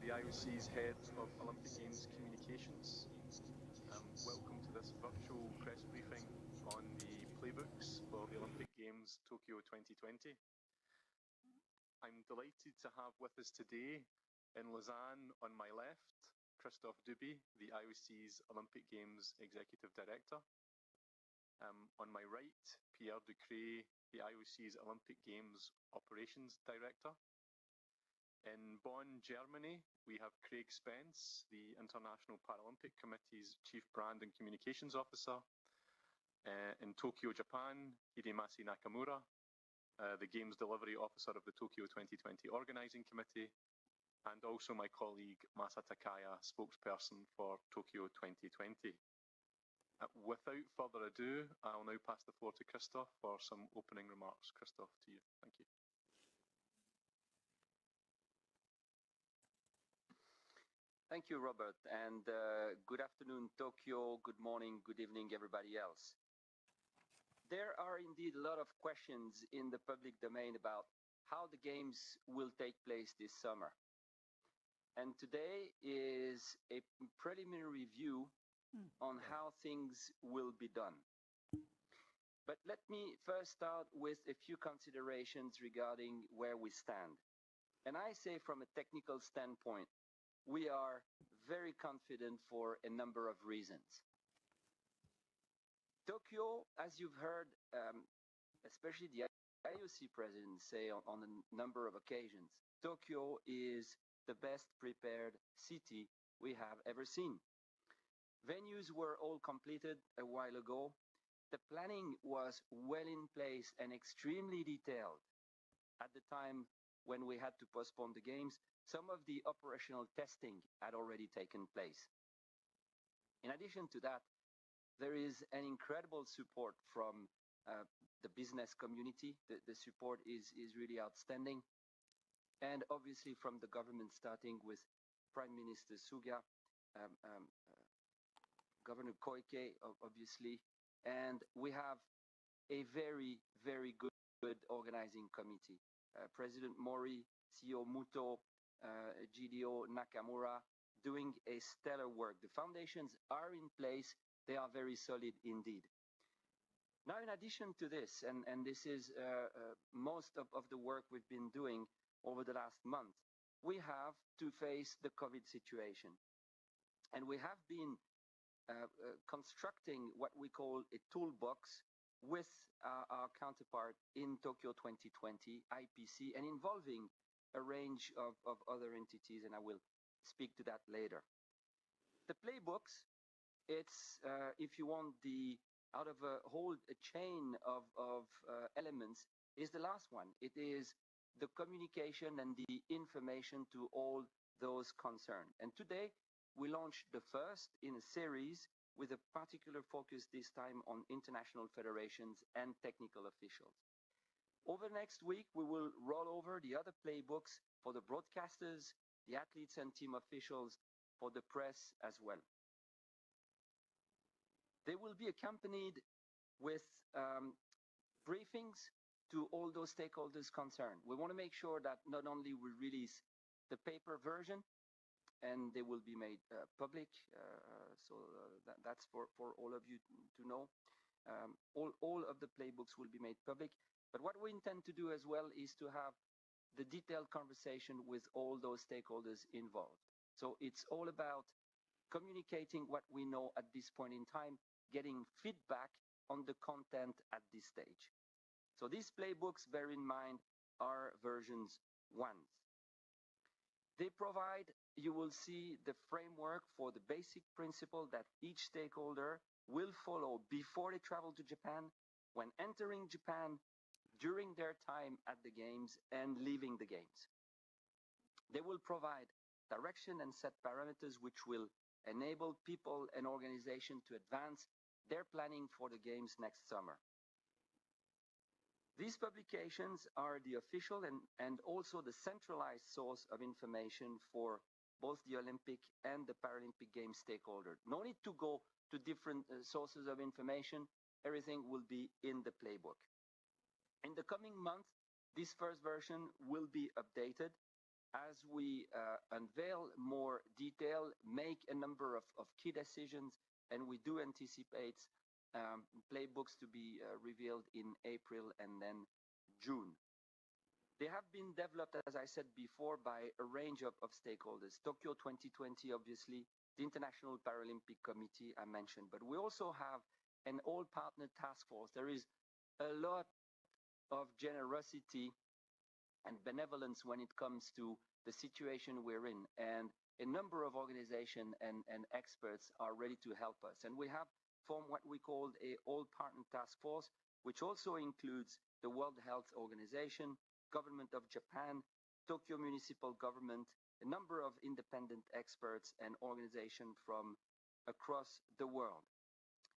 the IOC's Head of Olympic Games Communications. Welcome to this virtual press briefing on the Playbooks for the Olympic Games Tokyo 2020. I'm delighted to have with us today in Lausanne on my left, Christophe Duby, the IOC's Olympic Games Executive Director. On my right, Pierre Ducret, the IOC's Olympic Games Operations Director. In Bonn, Germany, we have Craig Spence, the International Paralympic Committee's Chief Brand and Communications Officer. In Tokyo, Japan, Hidemasi Nakamura, the Games Delivery Officer of the Tokyo 2020 Organising Committee, and also my colleague Masa Takaya, spokesperson for Tokyo 2020. Without further ado, I'll now pass the floor to Christophe for some opening remarks. Christophe, to you. Thank you. Thank you, Robert, and good afternoon, Tokyo, good morning, good evening, everybody else. There are indeed a lot of questions in the public domain about how the Games will take place this summer. And today is a preliminary review on how things will be done. But let me first start with a few considerations regarding where we stand. And I say from a technical standpoint, we are very confident for a number of reasons. Tokyo, as you've heard, especially the IOC president say on a number of occasions, Tokyo is the best prepared city we have ever seen. Venues were all completed a while ago. The planning was well in place and extremely detailed. At the time when we had to postpone the Games, some of the operational testing had already taken place. In addition to that, there is an incredible support from the business community. The support is really outstanding. And obviously from the government, starting with Prime Minister Suga, Governor Koike, obviously. And we have a very, very good organizing committee. President Mori, CEO Muto, GDO Nakamura doing a stellar work. The foundations are in place. They are very solid indeed. Now, in addition to this, and this is most of the work we've been doing over the last month, we have to face the COVID situation. And we have been constructing what we call a toolbox with our counterpart in Tokyo 2020, IPC, and involving a range of other entities, and I will speak to that later. The Playbooks, it's, if you want, out of a whole chain of elements, is the last one. It is the communication and the information to all those concerned. And today, we launched the first in a series with a particular focus this time on international federations and technical officials. Over next week, we will roll over the other playbooks for the broadcasters, the athletes and team officials, for the press as well. They will be accompanied with briefings to all those stakeholders concerned. We want to make sure that not only we release the paper version, and they will be made public, that's for all of you to know. All of the playbooks will be made public. But what we intend to do as well is to have the detailed conversation with all those stakeholders involved. So it's all about communicating what we know at this point in time, getting feedback on the content at this stage. So these playbooks, bear in mind, are versions 1. They provide, you will see, the framework for the basic principle that each stakeholder will follow before they travel to Japan, when entering Japan, during their time at the Games, and leaving the Games. They will provide direction and set parameters which will enable people and organizations to advance their planning for the Games next summer. These publications are the official and also the centralized source of information for both the Olympic and the Paralympic Games stakeholders. No need to go to different sources of information. Everything will be in the Playbook. In the coming month, this first version will be updated as we unveil more detail, make a number of key decisions, and we do anticipate playbooks to be revealed in April and then June. They have been developed, as I said before, by a range of stakeholders. Tokyo 2020, obviously, the International Paralympic Committee I mentioned, but we also have an all-partner task force. There is a lot of generosity and benevolence when it comes to the situation we're in, and a number of organizations and experts are ready to help us. And we have formed what we call a all-partner task force, which also includes the World Health Organization, Government of Japan, Tokyo Municipal Government, a number of independent experts and organizations from across the world.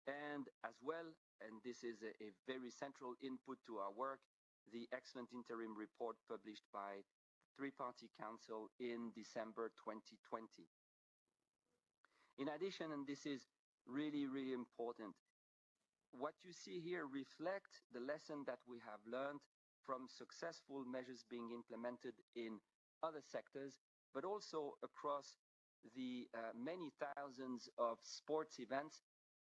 And as well, and this is a very central input to our work, the excellent interim report published by Three-Party Council in December 2020. In addition, and this is really, really important, what you see here reflects the lesson that we have learned from successful measures being implemented in other sectors, but also across the many thousands of sports events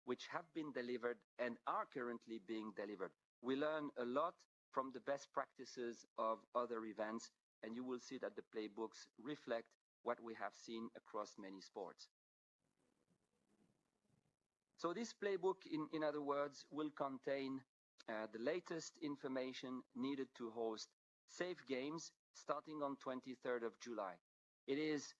which have been delivered and are currently being delivered. We learn a lot from the best practices of other events, and you will see that the playbooks reflect what we have seen across many sports. So this playbook, in other words, will contain the latest information needed to host safe games starting on 23rd of July. It is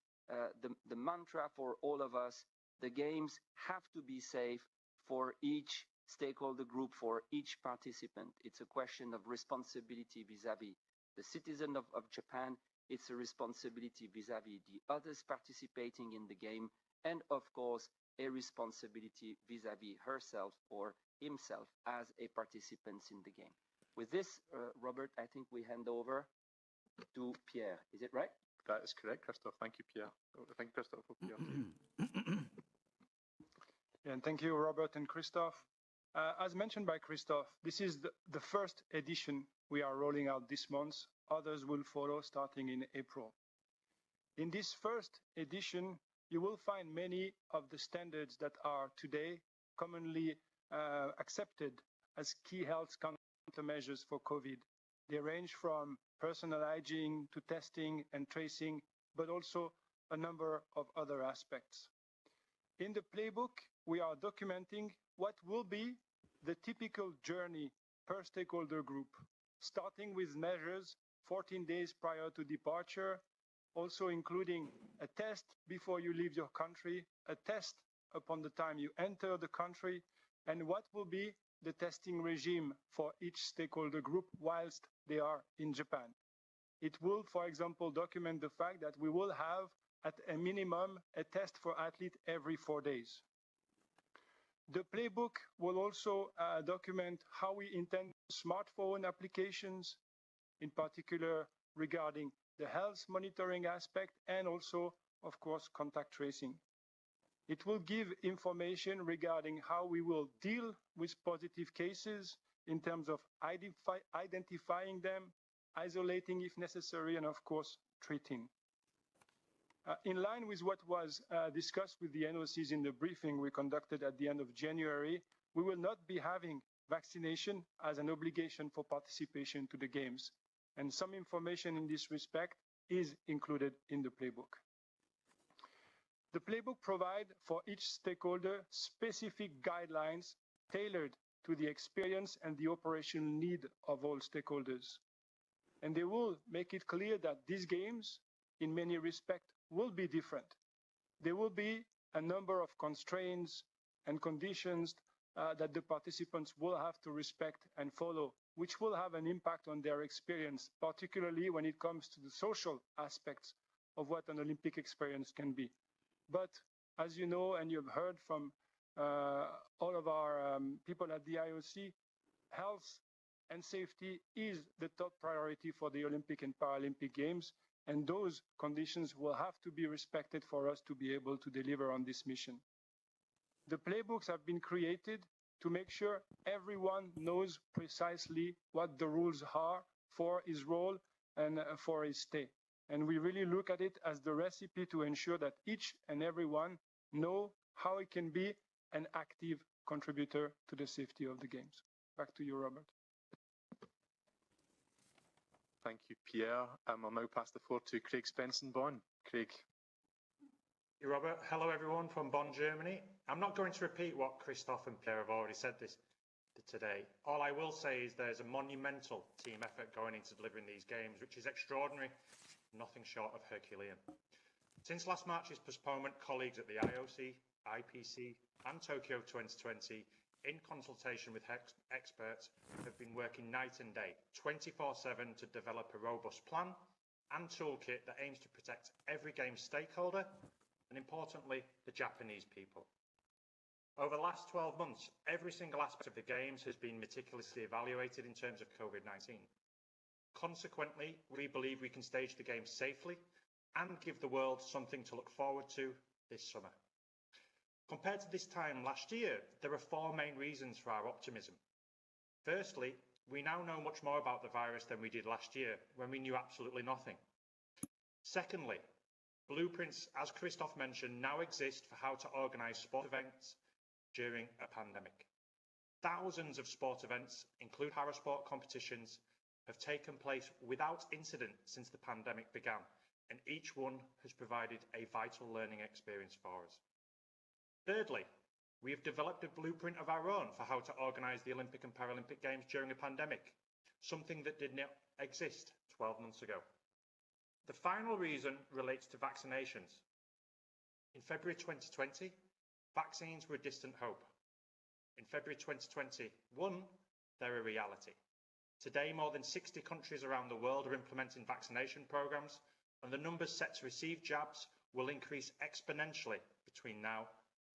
the mantra for all of us. The games have to be safe for each stakeholder group, for each participant. It's a question of responsibility vis-à-vis the citizen of Japan. It's a responsibility vis-à-vis the others participating in the game, and of course, a responsibility vis-à-vis herself or himself as a participant in the game. With this, Robert, I think we hand over to Pierre. Is it right? That is correct, Christophe. Thank you, Pierre. Thank you, Christophe. And thank you, Robert and Christophe. As mentioned by Christophe, this is the first edition we are rolling out this month. Others will follow starting in April. In this first edition, you will find many of the standards that are today commonly accepted as key health countermeasures for COVID. They range from personal hygiene to testing and tracing, but also a number of other aspects. In the playbook, we are documenting what will be the typical journey per stakeholder group, starting with measures 14 days prior to departure, also including a test before you leave your country, a test upon the time you enter the country, and what will be the testing regime for each stakeholder group whilst they are in Japan. It will, for example, document the fact that we will have at a minimum a test for athlete every 4 days. The playbook will also document how we intend smartphone applications, in particular regarding the health monitoring aspect and also, of course, contact tracing. It will give information regarding how we will deal with positive cases in terms of identifying them, isolating if necessary, and of course, treating. In line with what was discussed with the NOCs in the briefing we conducted at the end of January, we will not be having vaccination as an obligation for participation to the Games. And some information in this respect is included in the playbook. The playbook provides for each stakeholder specific guidelines tailored to the experience and the operational need of all stakeholders. And they will make it clear that these games, in many respects, will be different. There will be a number of constraints and conditions that the participants will have to respect and follow, which will have an impact on their experience, particularly when it comes to the social aspects of what an Olympic experience can be. But as you know, and you've heard from all of our people at the IOC, health and safety is the top priority for the Olympic and Paralympic Games, and those conditions will have to be respected for us to be able to deliver on this mission. The playbooks have been created to make sure everyone knows precisely what the rules are for his role and for his stay. And we really look at it as the recipe to ensure that each and everyone know how it can be an active contributor to the safety of the games. Back to you, Robert. Thank you, Pierre. I'll now pass the floor to Craig Spenson-Bonn. Craig. Hey, Robert. Hello, everyone from Bonn, Germany. I'm not going to repeat what Christophe and Pierre have already said today. All I will say is there's a monumental team effort going into delivering these games, which is extraordinary, nothing short of Herculean. Since last March's postponement, colleagues at the IOC, IPC and Tokyo 2020, in consultation with experts, have been working night and day, 24/7, to develop a robust plan and toolkit that aims to protect every game stakeholder and, importantly, the Japanese people. Over the last 12 months, every single aspect of the Games has been meticulously evaluated in terms of COVID-19. Consequently, we believe we can stage the Games safely and give the world something to look forward to this summer. Compared to this time last year, there are four main reasons for our optimism. Firstly, we now know much more about the virus than we did last year, when we knew absolutely nothing. Secondly, blueprints, as Christophe mentioned, now exist for how to organise sport events during a pandemic. Thousands of sport events, including parasport competitions, have taken place without incident since the pandemic began, and each one has provided a vital learning experience for us. Thirdly, we have developed a blueprint of our own for how to organise the Olympic and Paralympic Games during a pandemic, something that did not exist 12 months ago. The final reason relates to vaccinations. In February 2020, vaccines were a distant hope. In February 2021, they're a reality. Today, more than 60 countries around the world are implementing vaccination programs, and the numbers set to receive jabs will increase exponentially between now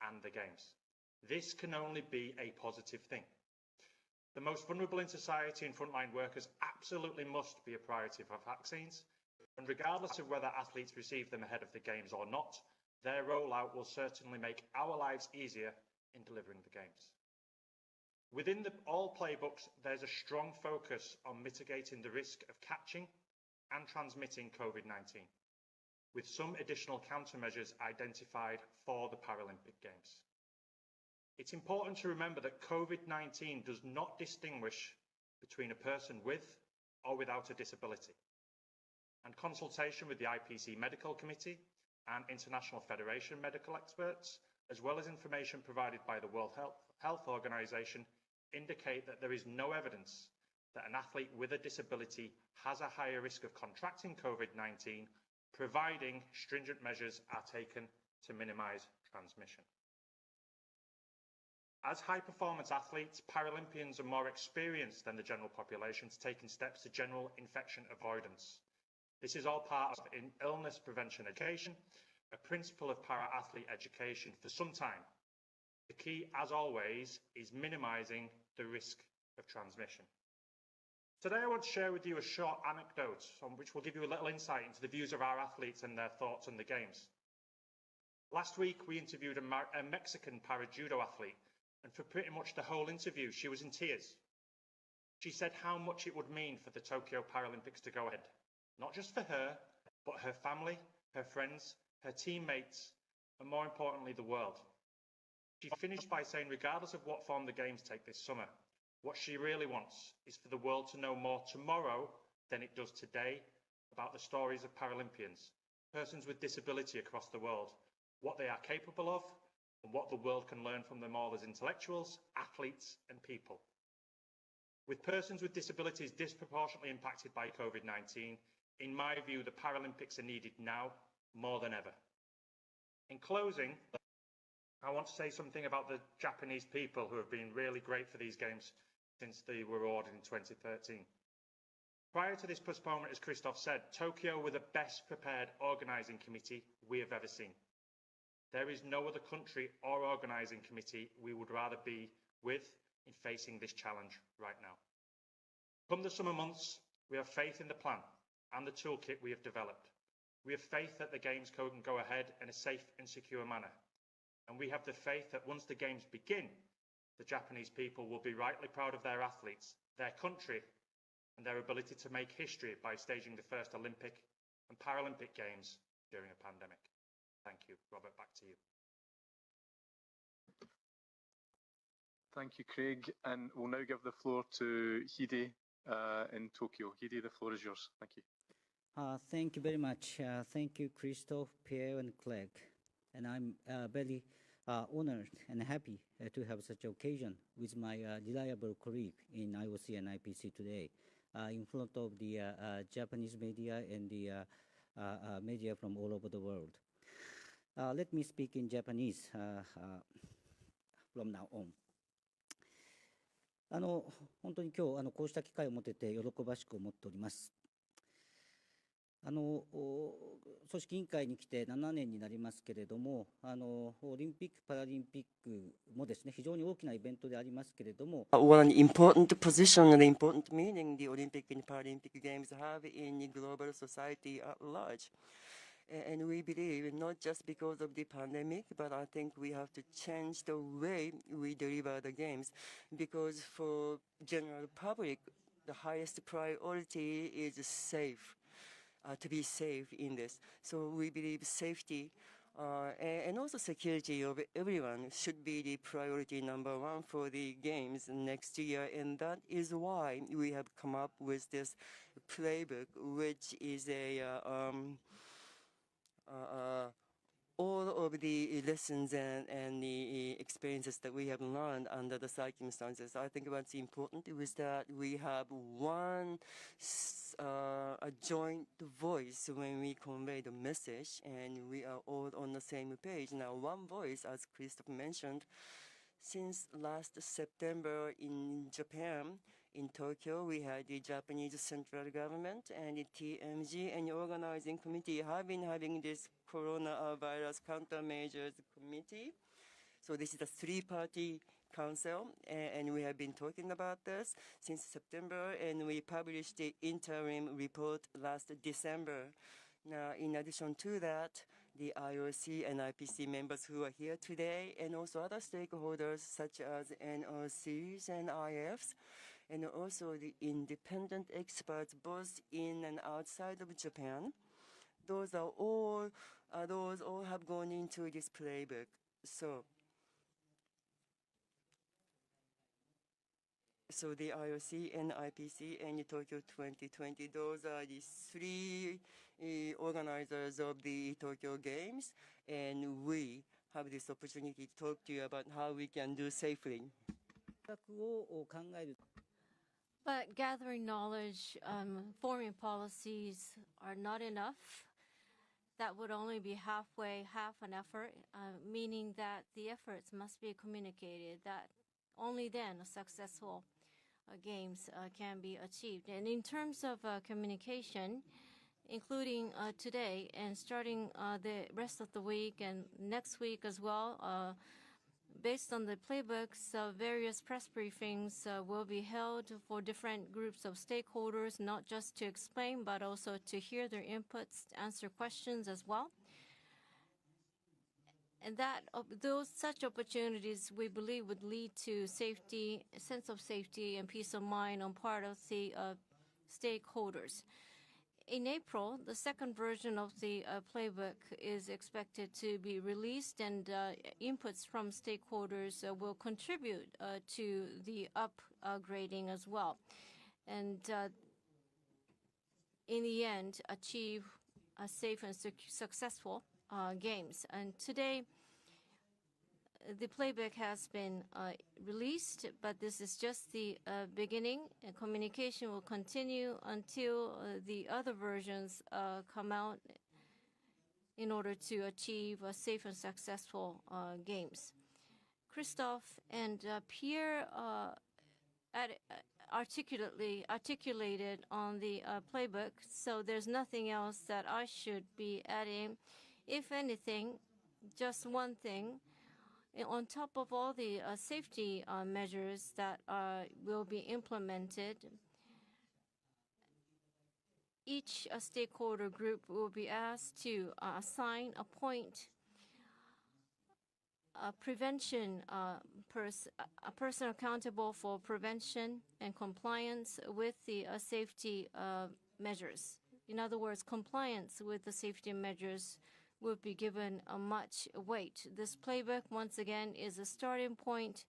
and the Games. This can only be a positive thing. The most vulnerable in society and frontline workers absolutely must be a priority for vaccines, and regardless of whether athletes receive them ahead of the Games or not, their rollout will certainly make our lives easier in delivering the Games. Within all playbooks, there's a strong focus on mitigating the risk of catching and transmitting COVID-19, with some additional countermeasures identified for the Paralympic Games. It's important to remember that COVID-19 does not distinguish between a person with or without a disability. And consultation with the IPC Medical Committee and International Federation medical experts, as well as information provided by the World Health Organization, indicate that there is no evidence that an athlete with a disability has a higher risk of contracting COVID-19, providing stringent measures are taken to minimize transmission. As high-performance athletes, Paralympians are more experienced than the general population to taking steps to general infection avoidance. This is all part of illness prevention education, a principle of para-athlete education for some time. The key, as always, is minimizing the risk of transmission. Today, I want to share with you a short anecdote which will give you a little insight into the views of our athletes and their thoughts on the Games. Last week, we interviewed a Mexican para-judo athlete, and for pretty much the whole interview, she was in tears. She said how much it would mean for the Tokyo Paralympics to go ahead, not just for her, but her family, her friends, her teammates, and more importantly, the world. She finished by saying, regardless of what form the Games take this summer, what she really wants is for the world to know more tomorrow than it does today about the stories of Paralympians, persons with disability across the world, what they are capable of, and what the world can learn from them all as intellectuals, athletes, and people. With persons with disabilities disproportionately impacted by COVID-19, in my view, the Paralympics are needed now more than ever. In closing, I want to say something about the Japanese people who have been really great for these Games since they were awarded in 2013. Prior to this postponement, as Christophe said, Tokyo were the best prepared organising committee we have ever seen. There is no other country or organising committee we would rather be with in facing this challenge right now. Come the summer months, we have faith in the plan and the toolkit we have developed. We have faith that the Games can go ahead in a safe and secure manner. And we have the faith that once the Games begin, the Japanese people will be rightly proud of their athletes, their country, and their ability to make history by staging the first Olympic and Paralympic Games during a pandemic. Thank you. Robert, back to you. Thank you, Craig. And we'll now give the floor to Hide in Tokyo. Hide, the floor is yours. Thank you. Thank you very much. Thank you, Christoph, Pierre, and Clegg. And I'm very honored and happy to have such occasion with my reliable colleague in IOC and IPC today in front of the Japanese media and the media from all over the world. Let me speak in Japanese from now on. 本当に今日こうした機会を持てて喜ばしく思っております。組織委員会に来て7年になりますけれども、オリンピック・パラリンピックもですね、非常に大きなイベントでありますけれども、One important position and important meaning the Olympic and Paralympic Games have in the global society at large. And we believe not just because of the pandemic, but I think we have to change the way we deliver the games, because for general public, the highest priority is safe, to be safe in this. So we believe safety and also security of everyone should be the priority number one for the games next year. And that is why we have come up with this playbook, which is all of the lessons and the experiences that we have learned under the circumstances. I think what's important is that we have one a joint voice when we convey the message, and we are all on the same page. Now, one voice, as Christoph mentioned, since last September in Japan, in Tokyo, we had the Japanese central government and the TMG and the Organizing Committee have been having this coronavirus countermeasures committee. So this is a three-party council, and we have been talking about this since September, and we published the interim report last December. Now, in addition to that, the IOC and IPC members who are here today, and also other stakeholders such as NOCs and IFs, and also the independent experts both in and outside of Japan. Those all have gone into this playbook. So the IOC and IPC and the Tokyo 2020, those are the three organizers of the Tokyo Games, and we have this opportunity to talk to you about how we can do safely. But gathering knowledge, forming policies are not enough. That would only be half an effort, meaning that the efforts must be communicated, that only then a successful games can be achieved. And in terms of communication, including today and starting the rest of the week and next week as well, based on the playbooks, various press briefings will be held for different groups of stakeholders, not just to explain, but also to hear their inputs, to answer questions as well. And that such opportunities, we believe, would lead to safety, a sense of safety and peace of mind on part of the stakeholders. In April, the second version of the playbook is expected to be released, and inputs from stakeholders will contribute to the upgrading as well. And in the end, achieve a safe and successful games. And today, the playbook has been released, but this is just the beginning. And communication will continue until the other versions come out in order to achieve a safe and successful games. Christoph and Pierre articulated on the playbook, so there's nothing else that I should be adding. If anything, just one thing. On top of all the safety measures that will be implemented, each stakeholder group will be asked to appoint a person accountable for prevention and compliance with the safety measures. In other words, compliance with the safety measures will be given a much weight. This playbook, once again, is a starting point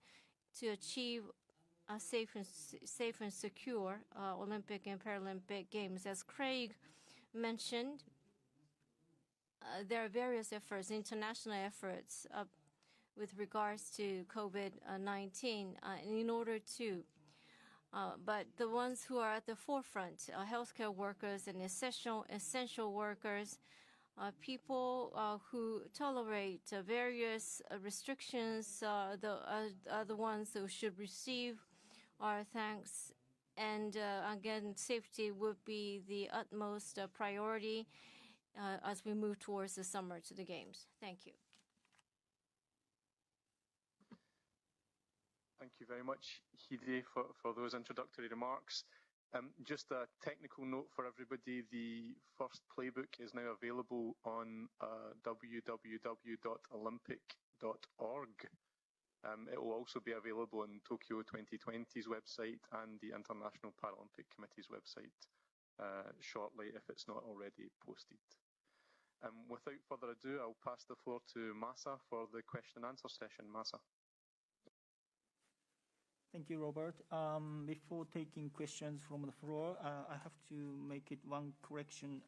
to achieve a safe and secure Olympic and Paralympic Games. As Craig mentioned, there are various efforts, international efforts, with regards to COVID-19 in order to, but the ones who are at the forefront, healthcare workers and essential workers, people who tolerate various restrictions are the ones who should receive our thanks. And again, safety would be the utmost priority as we move towards the summer to the Games. Thank you. Thank you very much, Hide, for those introductory remarks. Just a technical note for everybody, the first playbook is now available on www.olympic.org. It will also be available on Tokyo 2020's website and the International Paralympic Committee's website shortly, if it's not already posted. Without further ado, I'll pass the floor to Masa for the question and answer session. Masa. Thank you, Robert. Before taking questions from the floor, I have to make it one correction.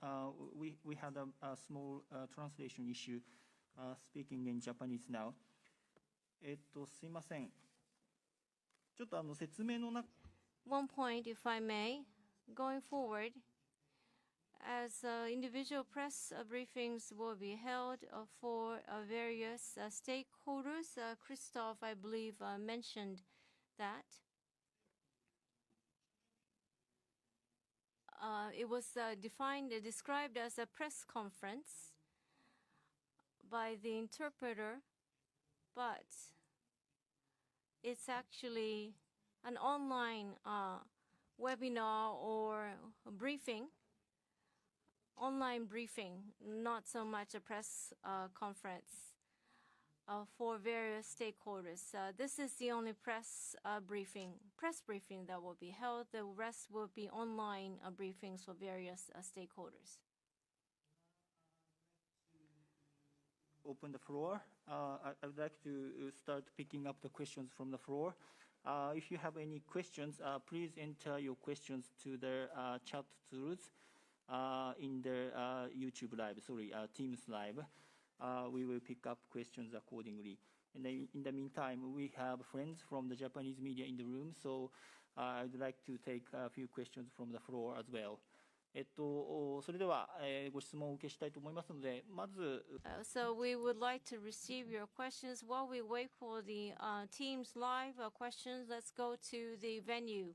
We had a small translation issue, speaking in Japanese now. すいません。ちょっと説明の中 One point, if I may, going forward, as individual press briefings will be held for various stakeholders, Christoph, I believe, mentioned that it was described as a press conference by the interpreter, but it's actually an online webinar or briefing, online briefing, not so much a press conference for various stakeholders. This is the only press briefing that will be held. The rest will be online briefings for various stakeholders. Open the floor. I would like to start picking up the questions from the floor. If you have any questions, please enter your questions to the chat tools in the YouTube live, Teams live. We will pick up questions accordingly. And then in the meantime, we have friends from the Japanese media in the room, so I would like to take a few questions from the floor as well. それでは、ご質問をお受けしたいと思いますので、まず So we would like to receive your questions while we wait for the Teams live questions. Let's go to the venue.